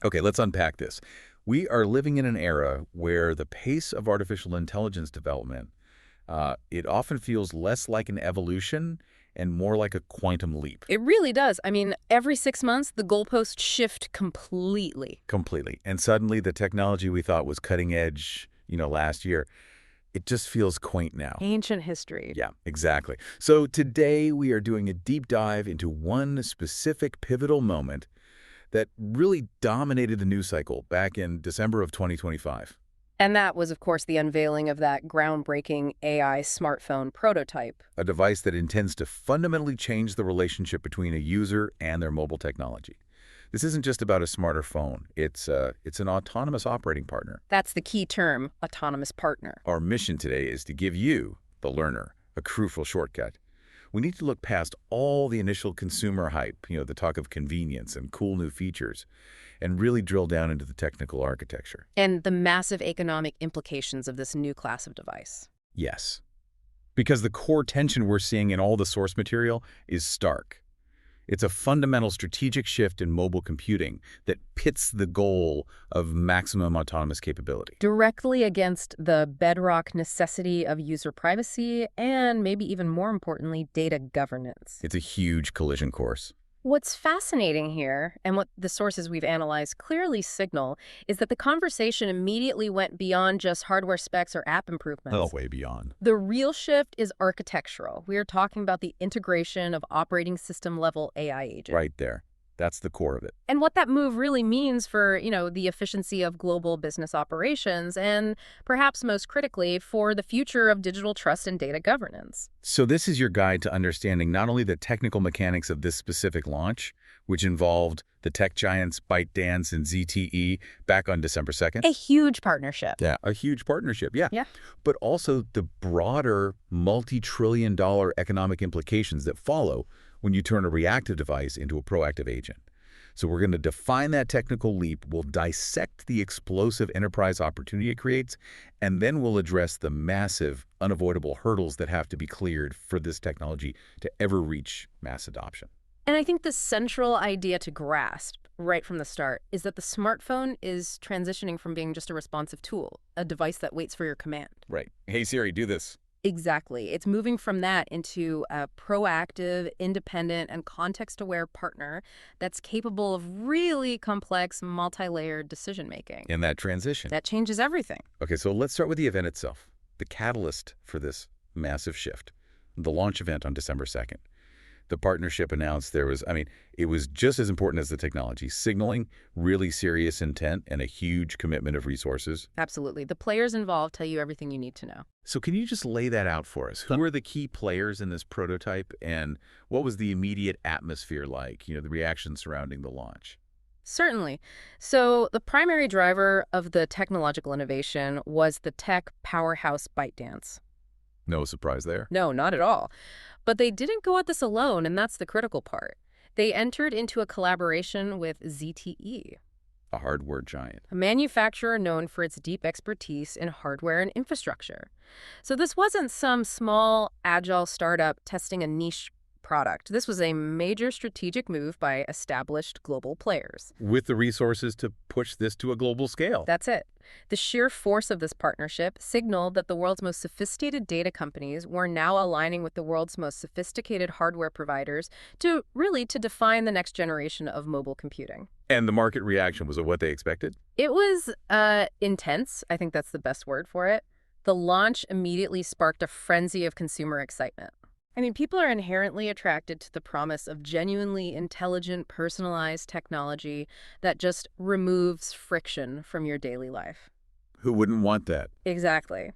Okay, let's unpack this. We are living in an era where the pace of artificial intelligence development, it often feels less like an evolution and more like a quantum leap. It really does. I mean, every 6 months, the goalposts shift completely. Completely. And suddenly the technology we thought was cutting edge, last year, it just feels quaint now. Ancient history. Yeah, exactly. So today we are doing a deep dive into one specific pivotal moment that really dominated the news cycle back in December of 2025. And that was, of course, the unveiling of that groundbreaking AI smartphone prototype. A device that intends to fundamentally change the relationship between a user and their mobile technology. This isn't just about a smarter phone. It's an autonomous operating partner. That's the key term, autonomous partner. Our mission today is to give you, the learner, a crucial shortcut. We need to look past all the initial consumer hype, the talk of convenience and cool new features, and really drill down into the technical architecture. And the massive economic implications of this new class of device. Yes. Because the core tension we're seeing in all the source material is stark. It's a fundamental strategic shift in mobile computing that pits the goal of maximum autonomous capability. Directly against the bedrock necessity of user privacy and, maybe even more importantly, data governance. It's a huge collision course. What's fascinating here, and what the sources we've analyzed clearly signal, is that the conversation immediately went beyond just hardware specs or app improvements. Oh, way beyond. The real shift is architectural. We are talking about the integration of operating system-level AI agents. Right there. That's the core of it. And what that move really means for, the efficiency of global business operations and, perhaps most critically, for the future of digital trust and data governance. So this is your guide to understanding not only the technical mechanics of this specific launch, which involved the tech giants ByteDance and ZTE back on December 2nd. A huge partnership. Yeah, a huge partnership, yeah. Yeah. But also the broader multi-trillion-dollar economic implications that follow when you turn a reactive device into a proactive agent. So we're going to define that technical leap, we'll dissect the explosive enterprise opportunity it creates, and then we'll address the massive, unavoidable hurdles that have to be cleared for this technology to ever reach mass adoption. And I think the central idea to grasp right from the start is that the smartphone is transitioning from being just a responsive tool, a device that waits for your command. Right. Hey, Siri, do this. Exactly. It's moving from that into a proactive, independent, and context-aware partner that's capable of really complex, multi-layered decision-making. In that transition. That changes everything. Okay, so let's start with the event itself, the catalyst for this massive shift, the launch event on December 2nd. The partnership announced it was just as important as the technology, signaling really serious intent and a huge commitment of resources. Absolutely. The players involved tell you everything you need to know. So can you just lay that out for us? Who are the key players in this prototype, and what was the immediate atmosphere like, the reaction surrounding the launch? Certainly. So the primary driver of the technological innovation was the tech powerhouse ByteDance. No surprise there. No, not at all. But they didn't go at this alone, and that's the critical part. They entered into a collaboration with ZTE, A hardware giant. a manufacturer known for its deep expertise in hardware and infrastructure. So this wasn't some small, agile startup testing a niche product. This was a major strategic move by established global players. With the resources to push this to a global scale. That's it. The sheer force of this partnership signaled that the world's most sophisticated data companies were now aligning with the world's most sophisticated hardware providers to define the next generation of mobile computing. And the market reaction, was it what they expected? It was intense. I think that's the best word for it. The launch immediately sparked a frenzy of consumer excitement. I mean, people are inherently attracted to the promise of genuinely intelligent, personalized technology that just removes friction from your daily life. Who wouldn't want that? Exactly.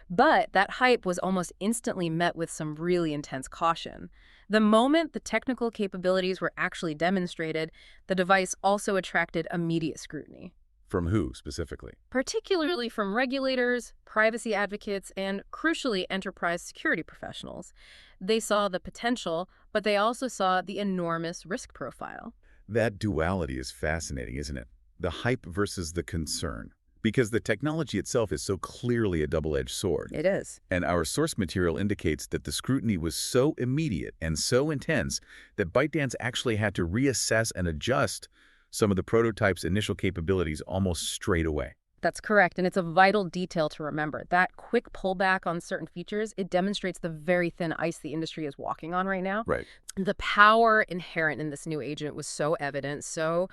But that hype was almost instantly met with some really intense caution. The moment the technical capabilities were actually demonstrated, the device also attracted immediate scrutiny. From who, specifically? Particularly from regulators, privacy advocates, and, crucially, enterprise security professionals. They saw the potential, but they also saw the enormous risk profile. That duality is fascinating, isn't it? The hype versus the concern. Because the technology itself is so clearly a double-edged sword. It is. And our source material indicates that the scrutiny was so immediate and so intense that ByteDance actually had to reassess and adjust some of the prototype's initial capabilities almost straight away. That's correct, and it's a vital detail to remember. That quick pullback on certain features, it demonstrates the very thin ice the industry is walking on right now. Right. The power inherent in this new agent was so evident, so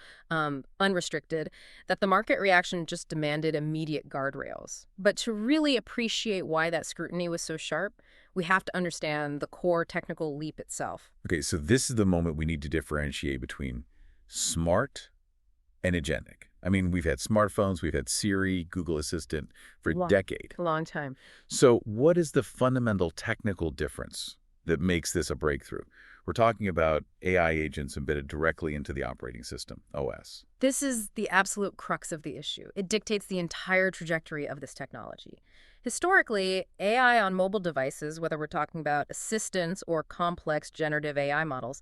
unrestricted, that the market reaction just demanded immediate guardrails. But to really appreciate why that scrutiny was so sharp, we have to understand the core technical leap itself. Okay, so this is the moment we need to differentiate between smart and agentic. I mean, we've had smartphones, we've had Siri, Google Assistant for a decade. Long time. So what is the fundamental technical difference that makes this a breakthrough? We're talking about AI agents embedded directly into the operating system, OS. This is the absolute crux of the issue. It dictates the entire trajectory of this technology. Historically, AI on mobile devices, whether we're talking about assistants or complex generative AI models,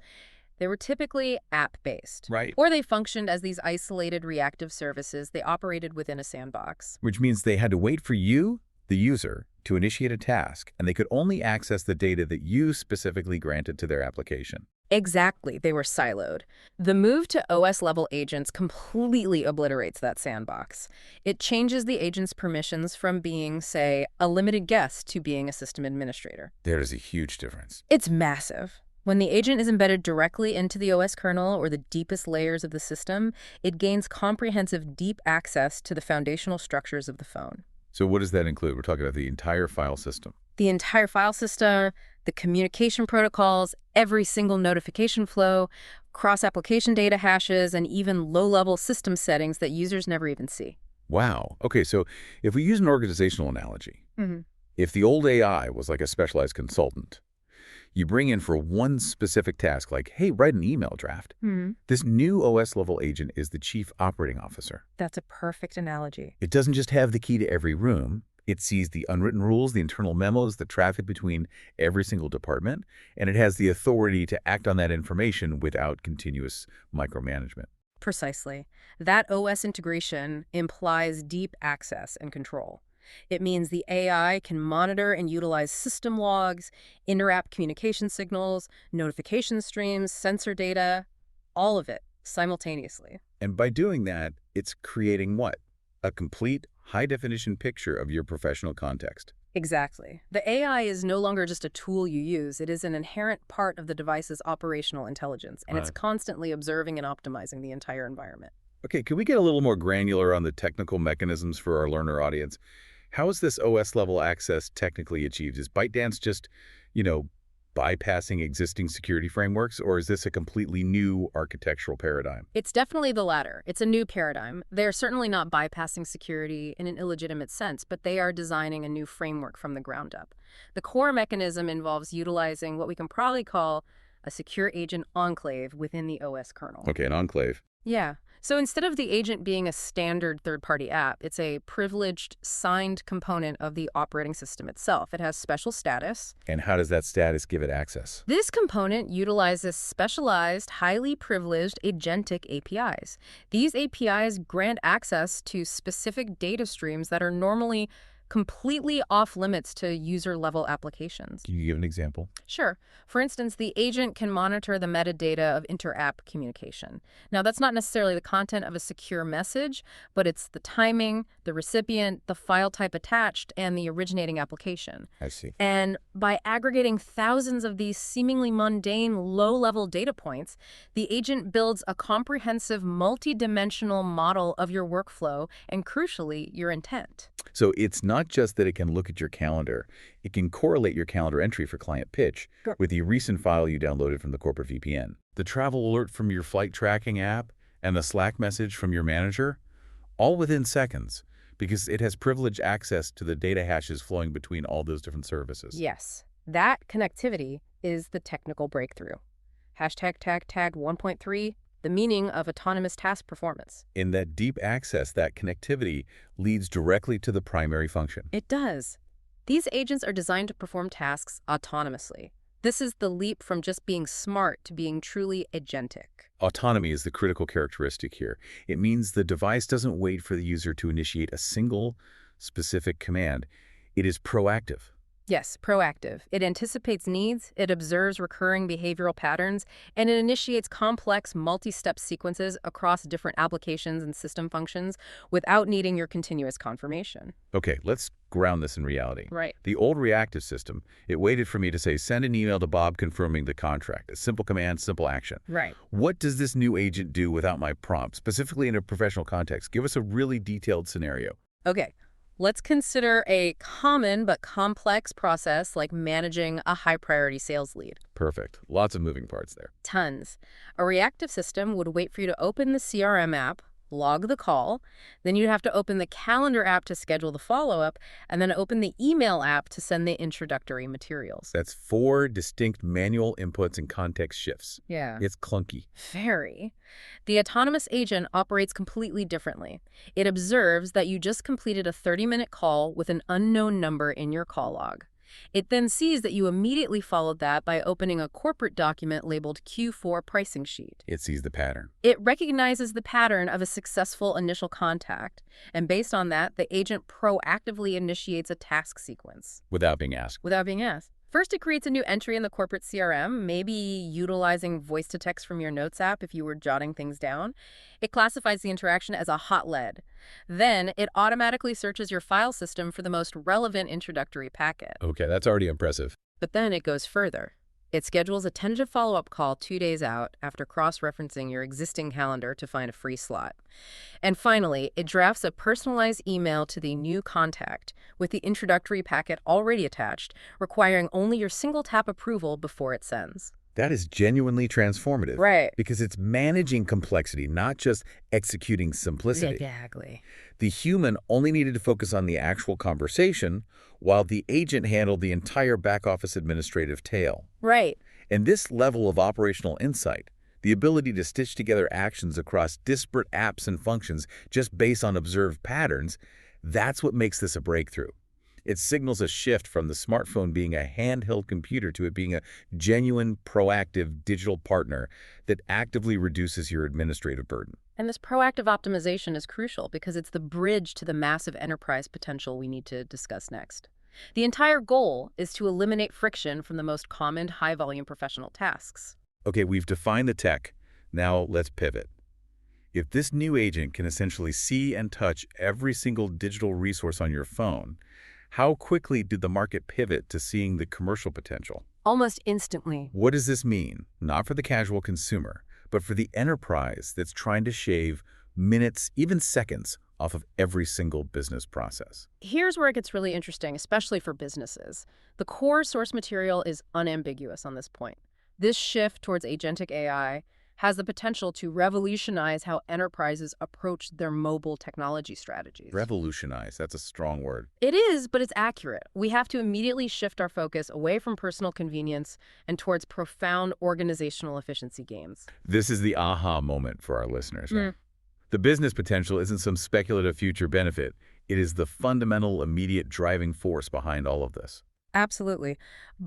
they were typically app-based. Right. Or they functioned as these isolated reactive services. They operated within a sandbox. Which means they had to wait for you, the user, to initiate a task, and they could only access the data that you specifically granted to their application. Exactly. They were siloed. The move to OS-level agents completely obliterates that sandbox. It changes the agent's permissions from being, say, a limited guest to being a system administrator. There is a huge difference. It's massive. When the agent is embedded directly into the OS kernel or the deepest layers of the system, it gains comprehensive, deep access to the foundational structures of the phone. So what does that include? We're talking about the entire file system. The entire file system, the communication protocols, every single notification flow, cross-application data hashes, and even low-level system settings that users never even see. Wow. Okay, so if we use an organizational analogy, if the old AI was like a specialized consultant, you bring in for one specific task, like, hey, write an email draft. This new OS-level agent is the chief operating officer. That's a perfect analogy. It doesn't just have the key to every room. It sees the unwritten rules, the internal memos, the traffic between every single department, and it has the authority to act on that information without continuous micromanagement. Precisely. That OS integration implies deep access and control. It means the AI can monitor and utilize system logs, inter-app communication signals, notification streams, sensor data, all of it simultaneously. And by doing that, it's creating what? A complete, high-definition picture of your professional context. Exactly. The AI is no longer just a tool you use. It is an inherent part of the device's operational intelligence, and it's constantly observing and optimizing the entire environment. Okay, could we get a little more granular on the technical mechanisms for our learner audience? How is this OS-level access technically achieved? Is ByteDance just, bypassing existing security frameworks, or is this a completely new architectural paradigm? It's definitely the latter. It's a new paradigm. They're certainly not bypassing security in an illegitimate sense, but they are designing a new framework from the ground up. The core mechanism involves utilizing what we can probably call a secure agent enclave within the OS kernel. Okay, an enclave. Yeah. So instead of the agent being a standard third-party app, it's a privileged, signed component of the operating system itself. It has special status. And how does that status give it access? This component utilizes specialized, highly privileged agentic APIs. These APIs grant access to specific data streams that are normally completely off limits to user-level applications. Can you give an example? Sure. For instance, the agent can monitor the metadata of inter-app communication. Now, that's not necessarily the content of a secure message, but it's the timing, the recipient, the file type attached, and the originating application. I see. And by aggregating thousands of these seemingly mundane, low-level data points, the agent builds a comprehensive, multi-dimensional model of your workflow and, crucially, your intent. So it's not just that it can look at your calendar. It can correlate your calendar entry for client pitch with the recent file you downloaded from the corporate VPN, the travel alert from your flight tracking app, and the Slack message from your manager, all within seconds, because it has privileged access to the data hashes flowing between all those different services. Yes, that connectivity is the technical breakthrough. Hashtag tag 1.3, the meaning of autonomous task performance. In that deep access, that connectivity leads directly to the primary function. It does. These agents are designed to perform tasks autonomously. This is the leap from just being smart to being truly agentic. Autonomy is the critical characteristic here. It means the device doesn't wait for the user to initiate a single specific command. It is proactive. Yes, proactive. It anticipates needs, it observes recurring behavioral patterns, and it initiates complex multi-step sequences across different applications and system functions without needing your continuous confirmation. Okay, let's ground this in reality. Right. The old reactive system, it waited for me to say, send an email to Bob confirming the contract. A simple command, simple action. Right. What does this new agent do without my prompt, specifically in a professional context? Give us a really detailed scenario. Okay, let's consider a common but complex process like managing a high-priority sales lead. Perfect. Lots of moving parts there. Tons. A reactive system would wait for you to open the CRM app, log the call, then you'd have to open the calendar app to schedule the follow-up, and then open the email app to send the introductory materials. That's 4 distinct manual inputs and context shifts. Yeah. It's clunky. Very. The autonomous agent operates completely differently. It observes that you just completed a 30-minute call with an unknown number in your call log. It then sees that you immediately followed that by opening a corporate document labeled Q4 pricing sheet. It sees the pattern. It recognizes the pattern of a successful initial contact, and based on that, the agent proactively initiates a task sequence. Without being asked. Without being asked. First, it creates a new entry in the corporate CRM, maybe utilizing voice-to-text from your notes app if you were jotting things down. It classifies the interaction as a hot lead. Then, it automatically searches your file system for the most relevant introductory packet. Okay, that's already impressive. But then it goes further. It schedules a tentative follow-up call 2 days out after cross-referencing your existing calendar to find a free slot. And finally, it drafts a personalized email to the new contact with the introductory packet already attached, requiring only your single-tap approval before it sends. That is genuinely transformative. Right. Because it's managing complexity, not just executing simplicity. Exactly. The human only needed to focus on the actual conversation, while the agent handled the entire back-office administrative tail. Right. And this level of operational insight, the ability to stitch together actions across disparate apps and functions just based on observed patterns, that's what makes this a breakthrough. It signals a shift from the smartphone being a handheld computer to it being a genuine, proactive digital partner that actively reduces your administrative burden. And this proactive optimization is crucial because it's the bridge to the massive enterprise potential we need to discuss next. The entire goal is to eliminate friction from the most common high-volume professional tasks. Okay, we've defined the tech. Now let's pivot. If this new agent can essentially see and touch every single digital resource on your phone, how quickly did the market pivot to seeing the commercial potential? Almost instantly. What does this mean? Not for the casual consumer, but for the enterprise that's trying to shave minutes, even seconds, off of every single business process. Here's where it gets really interesting, especially for businesses. The core source material is unambiguous on this point. This shift towards agentic AI has the potential to revolutionize how enterprises approach their mobile technology strategies. Revolutionize, that's a strong word. It is, but it's accurate. We have to immediately shift our focus away from personal convenience and towards profound organizational efficiency gains. This is the aha moment for our listeners, right? The business potential isn't some speculative future benefit. It is the fundamental, immediate driving force behind all of this. Absolutely.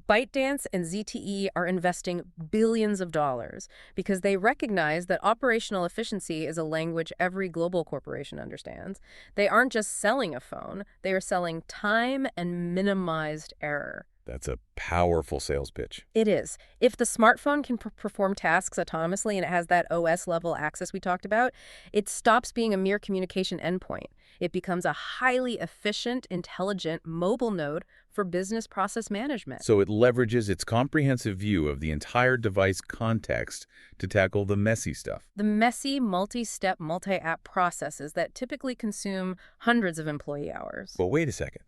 ByteDance and ZTE are investing billions of dollars because they recognize that operational efficiency is a language every global corporation understands. They aren't just selling a phone, they are selling time and minimized error. That's a powerful sales pitch. It is. If the smartphone can perform tasks autonomously and it has that OS-level access we talked about, it stops being a mere communication endpoint. It becomes a highly efficient, intelligent mobile node for business process management. So it leverages its comprehensive view of the entire device context to tackle the messy stuff. The messy, multi-step, multi-app processes that typically consume hundreds of employee hours. But wait a second.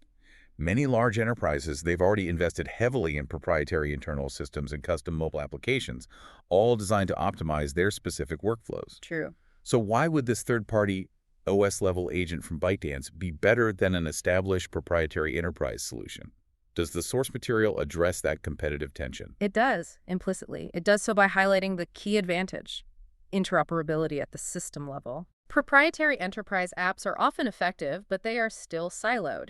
Many large enterprises, they've already invested heavily in proprietary internal systems and custom mobile applications, all designed to optimize their specific workflows. True. So why would this third-party OS-level agent from ByteDance be better than an established proprietary enterprise solution? Does the source material address that competitive tension? It does, implicitly. It does so by highlighting the key advantage: interoperability at the system level. Proprietary enterprise apps are often effective, but they are still siloed.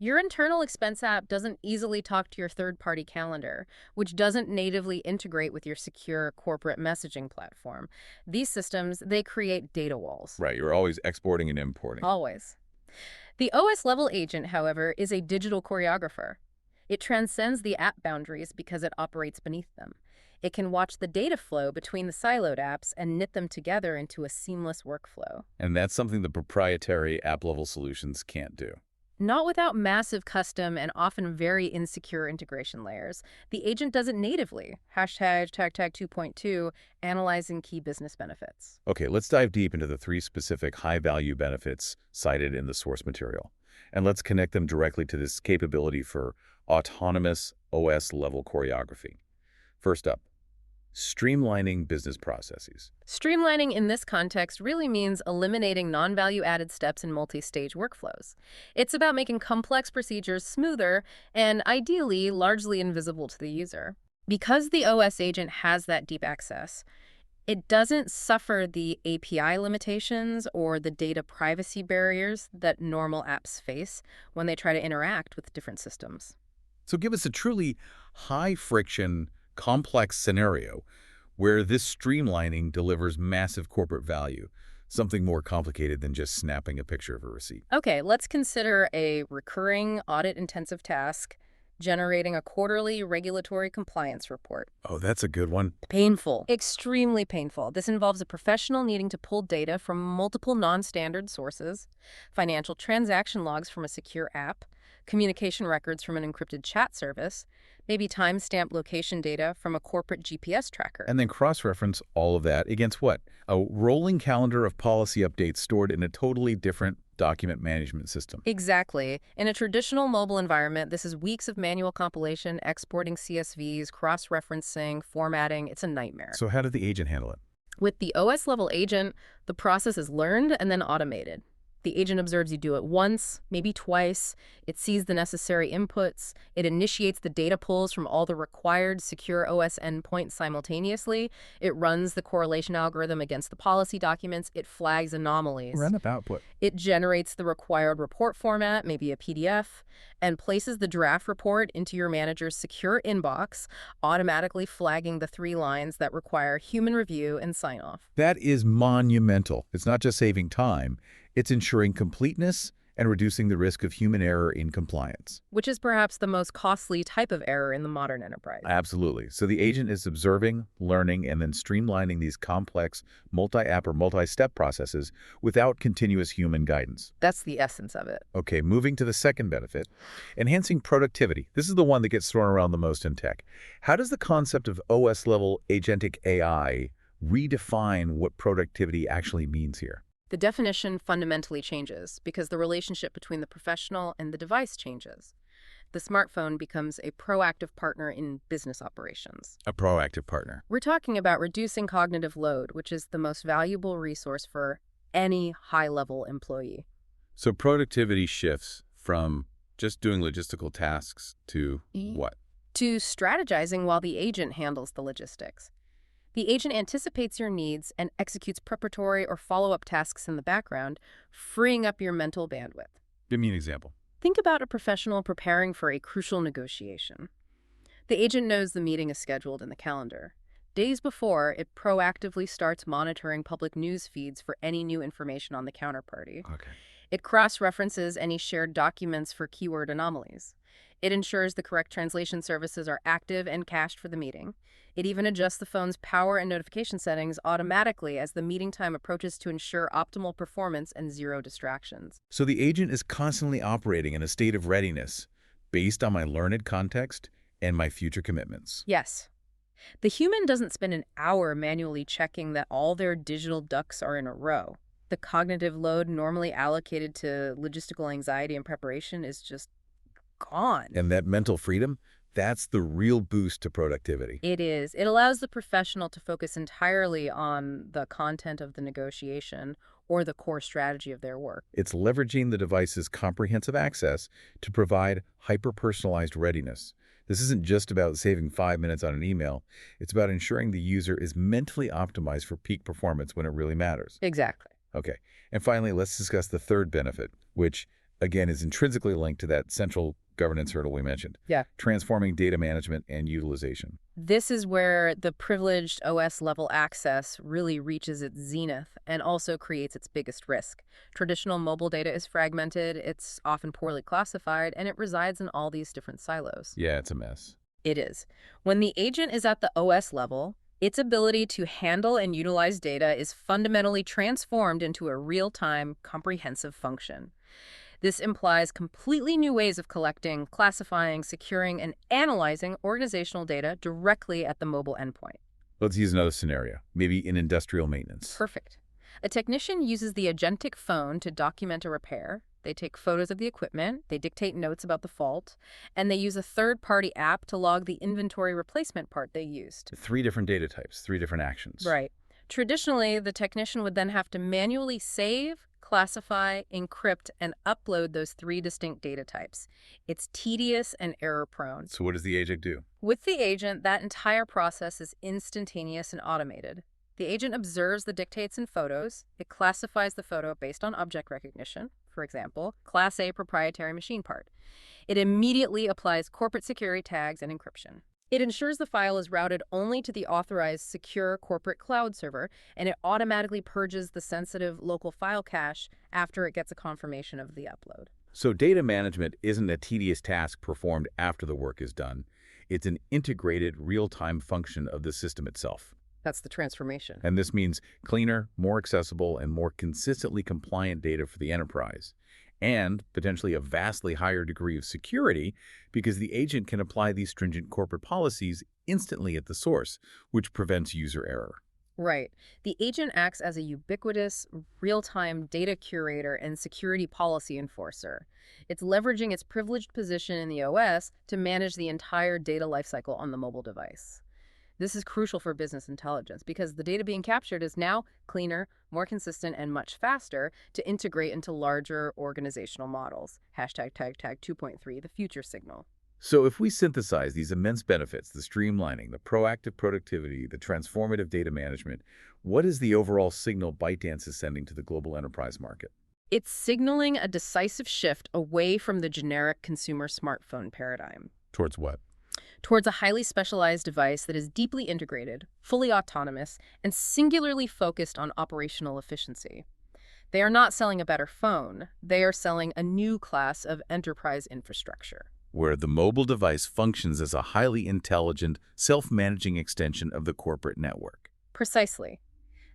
Your internal expense app doesn't easily talk to your third-party calendar, which doesn't natively integrate with your secure corporate messaging platform. These systems, they create data walls. Right, you're always exporting and importing. Always. The OS-level agent, however, is a digital choreographer. It transcends the app boundaries because it operates beneath them. It can watch the data flow between the siloed apps and knit them together into a seamless workflow. And that's something the proprietary app-level solutions can't do. Not without massive custom and often very insecure integration layers. The agent does it natively. Hashtag tag 2.2, analyzing key business benefits. Okay, let's dive deep into the 3 specific high-value benefits cited in the source material. And let's connect them directly to this capability for autonomous OS-level choreography. First up, streamlining business processes. Streamlining in this context really means eliminating non-value-added steps in multi-stage workflows. It's about making complex procedures smoother and, ideally, largely invisible to the user. Because the OS agent has that deep access, it doesn't suffer the API limitations or the data privacy barriers that normal apps face when they try to interact with different systems. So give us a truly high-friction, complex scenario where this streamlining delivers massive corporate value, something more complicated than just snapping a picture of a receipt. Okay, let's consider a recurring audit-intensive task, generating a quarterly regulatory compliance report. Oh, that's a good one. Painful. Extremely painful. This involves a professional needing to pull data from multiple non-standard sources, financial transaction logs from a secure app, communication records from an encrypted chat service, maybe timestamp location data from a corporate GPS tracker. And then cross-reference all of that against what? A rolling calendar of policy updates stored in a totally different document management system. Exactly. In a traditional mobile environment, this is weeks of manual compilation, exporting CSVs, cross-referencing, formatting. It's a nightmare. So how did the agent handle it? With the OS-level agent, the process is learned and then automated. The agent observes you do it once, maybe twice. It sees the necessary inputs. It initiates the data pulls from all the required secure OS endpoints simultaneously. It runs the correlation algorithm against the policy documents. It flags anomalies. Run-up output. It generates the required report format, maybe a PDF, and places the draft report into your manager's secure inbox, automatically flagging the 3 lines that require human review and sign-off. That is monumental. It's not just saving time. It's ensuring completeness and reducing the risk of human error in compliance. Which is perhaps the most costly type of error in the modern enterprise. Absolutely. So the agent is observing, learning, and then streamlining these complex multi-app or multi-step processes without continuous human guidance. That's the essence of it. Okay, moving to the second benefit, enhancing productivity. This is the one that gets thrown around the most in tech. How does the concept of OS-level agentic AI redefine what productivity actually means here? The definition fundamentally changes because the relationship between the professional and the device changes. The smartphone becomes a proactive partner in business operations. A proactive partner. We're talking about reducing cognitive load, which is the most valuable resource for any high-level employee. So productivity shifts from just doing logistical tasks to what? To strategizing while the agent handles the logistics. The agent anticipates your needs and executes preparatory or follow-up tasks in the background, freeing up your mental bandwidth. Give me an example. Think about a professional preparing for a crucial negotiation. The agent knows the meeting is scheduled in the calendar. Days before, it proactively starts monitoring public news feeds for any new information on the counterparty. Okay. It cross-references any shared documents for keyword anomalies. It ensures the correct translation services are active and cached for the meeting. It even adjusts the phone's power and notification settings automatically as the meeting time approaches to ensure optimal performance and zero distractions. So the agent is constantly operating in a state of readiness based on my learned context and my future commitments. Yes. The human doesn't spend an hour manually checking that all their digital ducks are in a row. The cognitive load normally allocated to logistical anxiety and preparation is just gone. And that mental freedom, that's the real boost to productivity. It is. It allows the professional to focus entirely on the content of the negotiation or the core strategy of their work. It's leveraging the device's comprehensive access to provide hyper-personalized readiness. This isn't just about saving 5 minutes on an email. It's about ensuring the user is mentally optimized for peak performance when it really matters. Exactly. Okay. And finally, let's discuss the third benefit, which, again, is intrinsically linked to that central governance hurdle we mentioned. Yeah. Transforming data management and utilization. This is where the privileged OS-level access really reaches its zenith and also creates its biggest risk. Traditional mobile data is fragmented, it's often poorly classified, and it resides in all these different silos. Yeah, it's a mess. It is. When the agent is at the OS level, its ability to handle and utilize data is fundamentally transformed into a real-time, comprehensive function. This implies completely new ways of collecting, classifying, securing, and analyzing organizational data directly at the mobile endpoint. Let's use another scenario, maybe in industrial maintenance. Perfect. A technician uses the Agentic phone to document a repair. They take photos of the equipment, they dictate notes about the fault, and they use a third-party app to log the inventory replacement part they used. 3 different data types, 3 different actions. Right. Traditionally, the technician would then have to manually save, classify, encrypt, and upload those 3 distinct data types. It's tedious and error-prone. So what does the agent do? With the agent, that entire process is instantaneous and automated. The agent observes the dictates and photos. It classifies the photo based on object recognition, for example, Class A proprietary machine part. It immediately applies corporate security tags and encryption. It ensures the file is routed only to the authorized secure corporate cloud server, and it automatically purges the sensitive local file cache after it gets a confirmation of the upload. So data management isn't a tedious task performed after the work is done. It's an integrated real-time function of the system itself. That's the transformation. And this means cleaner, more accessible, and more consistently compliant data for the enterprise. And potentially a vastly higher degree of security because the agent can apply these stringent corporate policies instantly at the source, which prevents user error. Right. The agent acts as a ubiquitous, real-time data curator and security policy enforcer. It's leveraging its privileged position in the OS to manage the entire data lifecycle on the mobile device. This is crucial for business intelligence because the data being captured is now cleaner, more consistent, and much faster to integrate into larger organizational models. Hashtag tag 2.3, the future signal. So if we synthesize these immense benefits, the streamlining, the proactive productivity, the transformative data management, what is the overall signal ByteDance is sending to the global enterprise market? It's signaling a decisive shift away from the generic consumer smartphone paradigm. Towards what? Towards a highly specialized device that is deeply integrated, fully autonomous, and singularly focused on operational efficiency. They are not selling a better phone. They are selling a new class of enterprise infrastructure, Where the mobile device functions as a highly intelligent, self-managing extension of the corporate network. Precisely.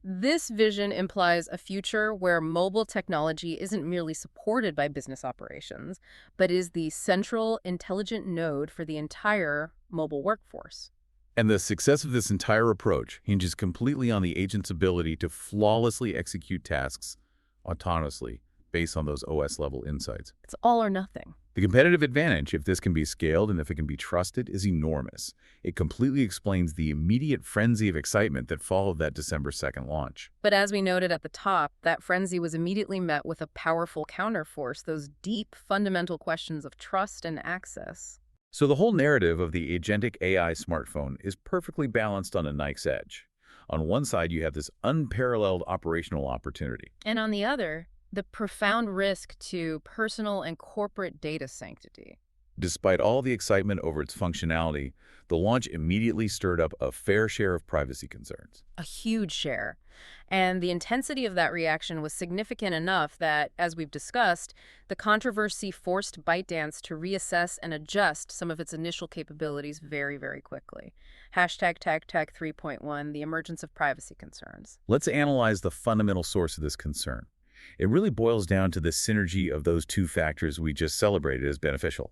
This vision implies a future where mobile technology isn't merely supported by business operations, but is the central intelligent node for the entire mobile workforce. And the success of this entire approach hinges completely on the agent's ability to flawlessly execute tasks autonomously based on those OS-level insights. It's all or nothing. The competitive advantage, if this can be scaled and if it can be trusted, is enormous. It completely explains the immediate frenzy of excitement that followed that December 2nd launch. But as we noted at the top, that frenzy was immediately met with a powerful counterforce, those deep, fundamental questions of trust and access. So the whole narrative of the Agentic AI smartphone is perfectly balanced on a knife's edge. On one side, you have this unparalleled operational opportunity. And on the other, the profound risk to personal and corporate data sanctity. Despite all the excitement over its functionality, the launch immediately stirred up a fair share of privacy concerns. A huge share. And the intensity of that reaction was significant enough that, as we've discussed, the controversy forced ByteDance to reassess and adjust some of its initial capabilities very, very quickly. Hashtag tag 3.1, the emergence of privacy concerns. Let's analyze the fundamental source of this concern. It really boils down to the synergy of those 2 factors we just celebrated as beneficial.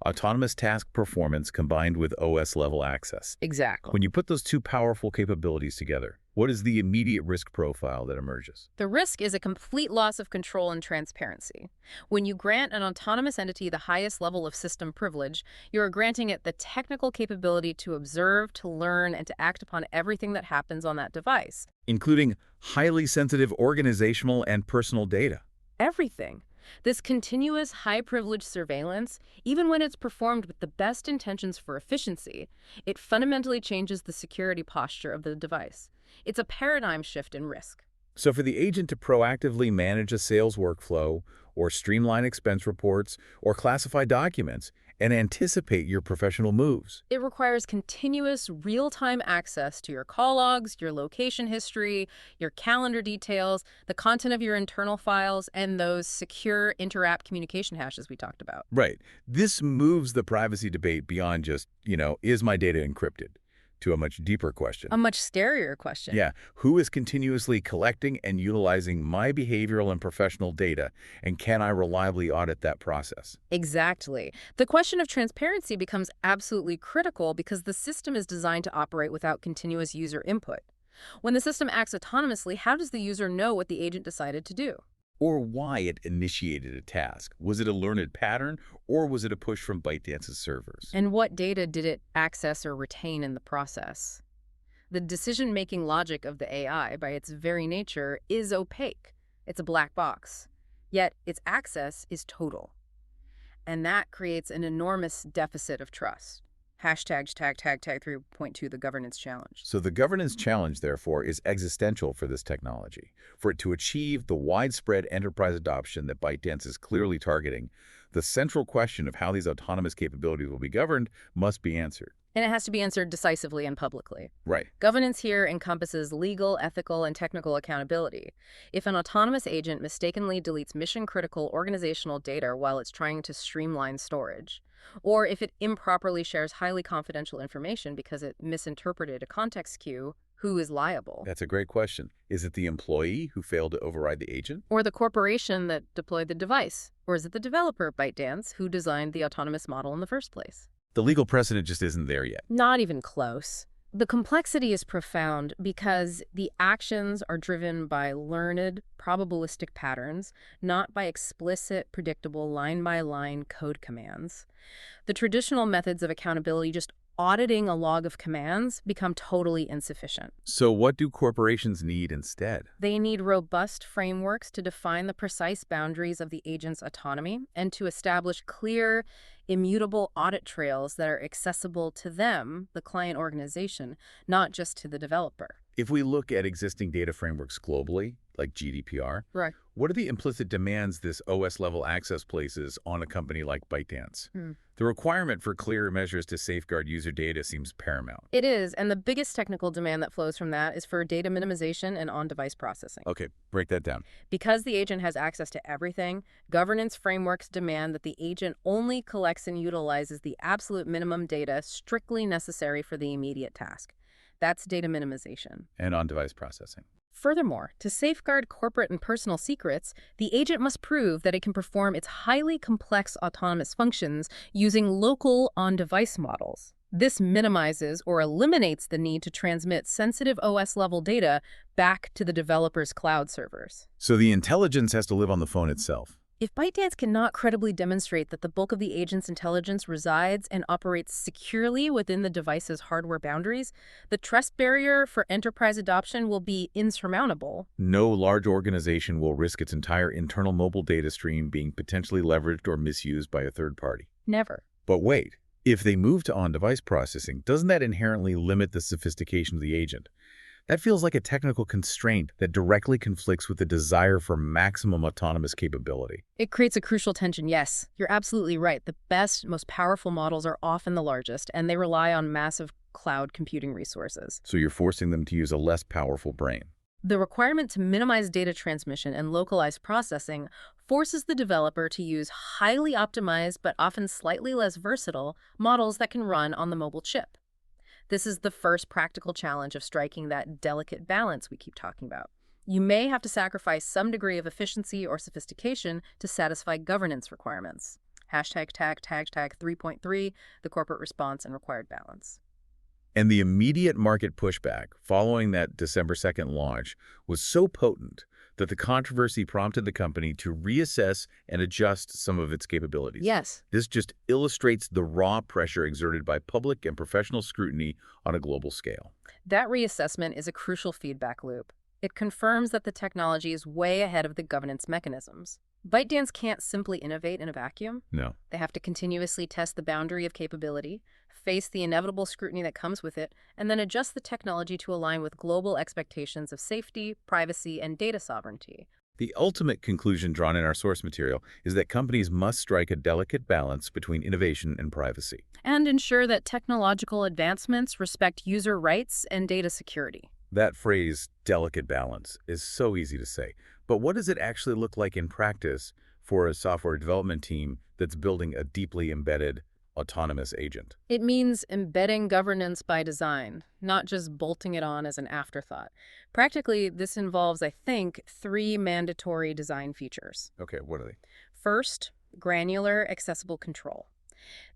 Autonomous task performance combined with OS-level access. Exactly. When you put those 2 powerful capabilities together, what is the immediate risk profile that emerges? The risk is a complete loss of control and transparency. When you grant an autonomous entity the highest level of system privilege, you are granting it the technical capability to observe, to learn, and to act upon everything that happens on that device. Including highly sensitive organizational and personal data. Everything. This continuous high-privilege surveillance, even when it's performed with the best intentions for efficiency, it fundamentally changes the security posture of the device. It's a paradigm shift in risk. So for the agent to proactively manage a sales workflow, or streamline expense reports, or classify documents, and anticipate your professional moves. It requires continuous real-time access to your call logs, your location history, your calendar details, the content of your internal files, and those secure inter-app communication hashes we talked about. Right. This moves the privacy debate beyond just, is my data encrypted, to a much deeper question. A much scarier question. Yeah, who is continuously collecting and utilizing my behavioral and professional data, and can I reliably audit that process? Exactly. The question of transparency becomes absolutely critical because the system is designed to operate without continuous user input. When the system acts autonomously, how does the user know what the agent decided to do? Or why it initiated a task. Was it a learned pattern, or was it a push from ByteDance's servers? And what data did it access or retain in the process? The decision-making logic of the AI, by its very nature, is opaque. It's a black box. Yet its access is total. And that creates an enormous deficit of trust. Hashtag tag 3.2, the governance challenge. So the governance challenge, therefore, is existential for this technology. For it to achieve the widespread enterprise adoption that ByteDance is clearly targeting, the central question of how these autonomous capabilities will be governed must be answered. And it has to be answered decisively and publicly. Right. Governance here encompasses legal, ethical, and technical accountability. If an autonomous agent mistakenly deletes mission-critical organizational data while it's trying to streamline storage, or if it improperly shares highly confidential information because it misinterpreted a context cue, who is liable? That's a great question. Is it the employee who failed to override the agent? Or the corporation that deployed the device? Or is it the developer, ByteDance, who designed the autonomous model in the first place? The legal precedent just isn't there yet. Not even close. The complexity is profound because the actions are driven by learned, probabilistic patterns, not by explicit, predictable, line-by-line code commands. The traditional methods of accountability, just auditing a log of commands, become totally insufficient. So what do corporations need instead? They need robust frameworks to define the precise boundaries of the agent's autonomy and to establish clear, immutable audit trails that are accessible to them, the client organization, not just to the developer. If we look at existing data frameworks globally, like GDPR, Right. what are the implicit demands this OS-level access places on a company like ByteDance? The requirement for clearer measures to safeguard user data seems paramount. It is, and the biggest technical demand that flows from that is for data minimization and on-device processing. Okay, break that down. Because the agent has access to everything, governance frameworks demand that the agent only collects and utilizes the absolute minimum data strictly necessary for the immediate task. That's data minimization. And on-device processing. Furthermore, to safeguard corporate and personal secrets, the agent must prove that it can perform its highly complex autonomous functions using local on-device models. This minimizes or eliminates the need to transmit sensitive OS-level data back to the developer's cloud servers. So the intelligence has to live on the phone itself. If ByteDance cannot credibly demonstrate that the bulk of the agent's intelligence resides and operates securely within the device's hardware boundaries, the trust barrier for enterprise adoption will be insurmountable. No large organization will risk its entire internal mobile data stream being potentially leveraged or misused by a third party. Never. But wait, if they move to on-device processing, doesn't that inherently limit the sophistication of the agent? That feels like a technical constraint that directly conflicts with the desire for maximum autonomous capability. It creates a crucial tension, yes. You're absolutely right. The best, most powerful models are often the largest, and they rely on massive cloud computing resources. So you're forcing them to use a less powerful brain. The requirement to minimize data transmission and localize processing forces the developer to use highly optimized but often slightly less versatile models that can run on the mobile chip. This is the first practical challenge of striking that delicate balance we keep talking about. You may have to sacrifice some degree of efficiency or sophistication to satisfy governance requirements. Hashtag tag 3.3, the corporate response and required balance. And the immediate market pushback following that December 2nd launch was so potent that the controversy prompted the company to reassess and adjust some of its capabilities. Yes. This just illustrates the raw pressure exerted by public and professional scrutiny on a global scale. That reassessment is a crucial feedback loop. It confirms that the technology is way ahead of the governance mechanisms. ByteDance can't simply innovate in a vacuum. No. They have to continuously test the boundary of capability, face the inevitable scrutiny that comes with it, and then adjust the technology to align with global expectations of safety, privacy, and data sovereignty. The ultimate conclusion drawn in our source material is that companies must strike a delicate balance between innovation and privacy. And ensure that technological advancements respect user rights and data security. That phrase, delicate balance, is so easy to say. But what does it actually look like in practice for a software development team that's building a deeply embedded, autonomous agent? It means embedding governance by design, not just bolting it on as an afterthought. Practically, this involves, I think, 3 mandatory design features. Okay, what are they? First, granular, accessible control.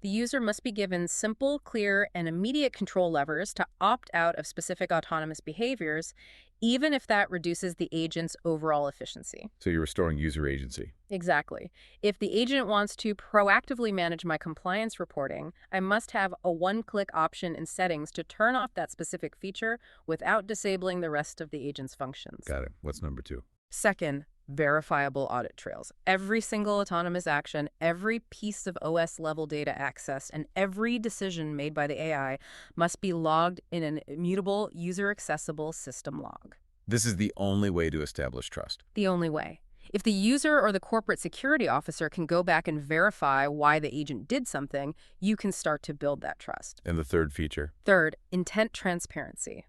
The user must be given simple, clear, and immediate control levers to opt out of specific autonomous behaviors, even if that reduces the agent's overall efficiency. So you're restoring user agency. Exactly. If the agent wants to proactively manage my compliance reporting, I must have a one-click option in settings to turn off that specific feature without disabling the rest of the agent's functions. Got it. What's number 2? Second, verifiable audit trails. Every single autonomous action, every piece of OS-level data accessed, and every decision made by the AI must be logged in an immutable, user-accessible system log. This is the only way to establish trust. The only way. If the user or the corporate security officer can go back and verify why the agent did something, you can start to build that trust. And the third feature? Third, intent transparency.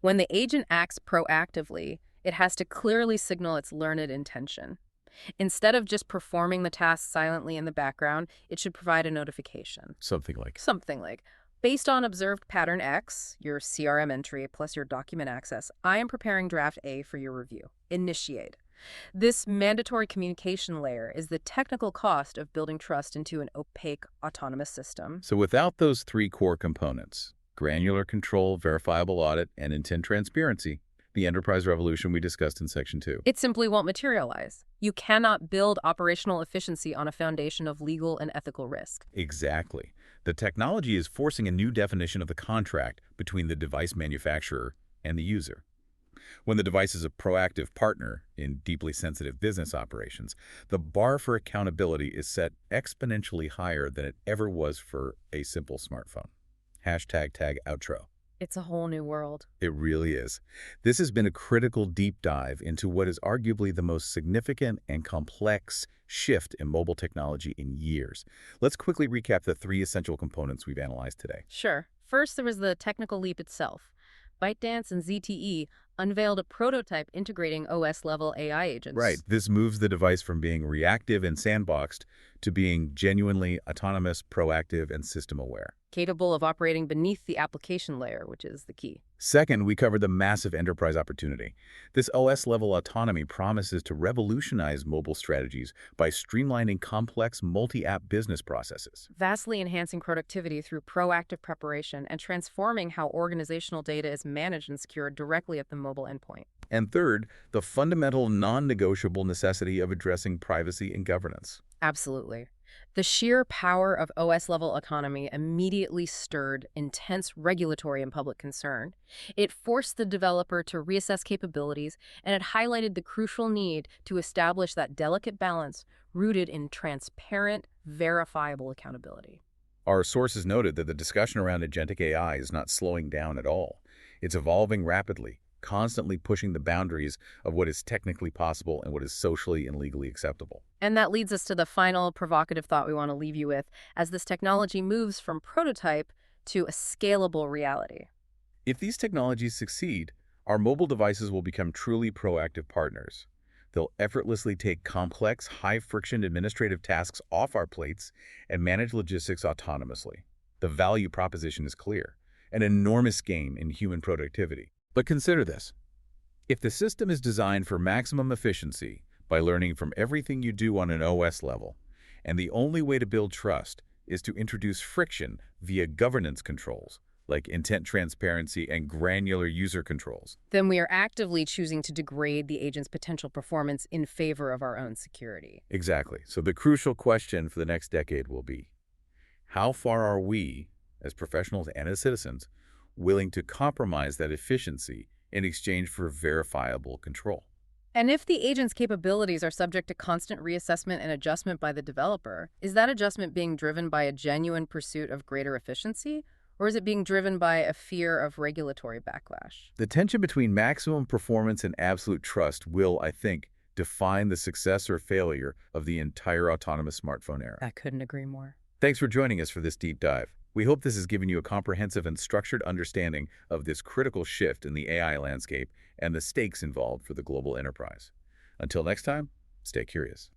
When the agent acts proactively, it has to clearly signal its learned intention. Instead of just performing the task silently in the background, it should provide a notification. Something like. Based on observed pattern X, your CRM entry plus your document access, I am preparing draft A for your review. Initiate. This mandatory communication layer is the technical cost of building trust into an opaque autonomous system. So without those 3 core components, granular control, verifiable audit, and intent transparency, the enterprise revolution we discussed in Section 2. It simply won't materialize. You cannot build operational efficiency on a foundation of legal and ethical risk. Exactly. The technology is forcing a new definition of the contract between the device manufacturer and the user. When the device is a proactive partner in deeply sensitive business operations, the bar for accountability is set exponentially higher than it ever was for a simple smartphone. #tag outro. It's a whole new world. It really is. This has been a critical deep dive into what is arguably the most significant and complex shift in mobile technology in years. Let's quickly recap the 3 essential components we've analyzed today. Sure. First, there was the technical leap itself. ByteDance and ZTE unveiled a prototype integrating OS-level AI agents. Right. This moves the device from being reactive and sandboxed to being genuinely autonomous, proactive, and system-aware. Capable of operating beneath the application layer, which is the key. Second, we covered the massive enterprise opportunity. This OS-level autonomy promises to revolutionize mobile strategies by streamlining complex multi-app business processes. Vastly enhancing productivity through proactive preparation and transforming how organizational data is managed and secured directly at the mobile endpoint. And third, the fundamental non-negotiable necessity of addressing privacy and governance. Absolutely. The sheer power of OS-level autonomy immediately stirred intense regulatory and public concern. It forced the developer to reassess capabilities, and it highlighted the crucial need to establish that delicate balance rooted in transparent, verifiable accountability. Our sources noted that the discussion around agentic AI is not slowing down at all. It's evolving rapidly, constantly pushing the boundaries of what is technically possible and what is socially and legally acceptable. And that leads us to the final provocative thought we want to leave you with as this technology moves from prototype to a scalable reality. If these technologies succeed, our mobile devices will become truly proactive partners. They'll effortlessly take complex, high-friction administrative tasks off our plates and manage logistics autonomously. The value proposition is clear, an enormous gain in human productivity. But consider this. If the system is designed for maximum efficiency by learning from everything you do on an OS level, and the only way to build trust is to introduce friction via governance controls, like intent transparency and granular user controls, then we are actively choosing to degrade the agent's potential performance in favor of our own security. Exactly. So the crucial question for the next decade will be, how far are we, as professionals and as citizens, willing to compromise that efficiency in exchange for verifiable control. And if the agent's capabilities are subject to constant reassessment and adjustment by the developer, is that adjustment being driven by a genuine pursuit of greater efficiency, or is it being driven by a fear of regulatory backlash? The tension between maximum performance and absolute trust will, I think, define the success or failure of the entire autonomous smartphone era. I couldn't agree more. Thanks for joining us for this deep dive. We hope this has given you a comprehensive and structured understanding of this critical shift in the AI landscape and the stakes involved for the global enterprise. Until next time, stay curious.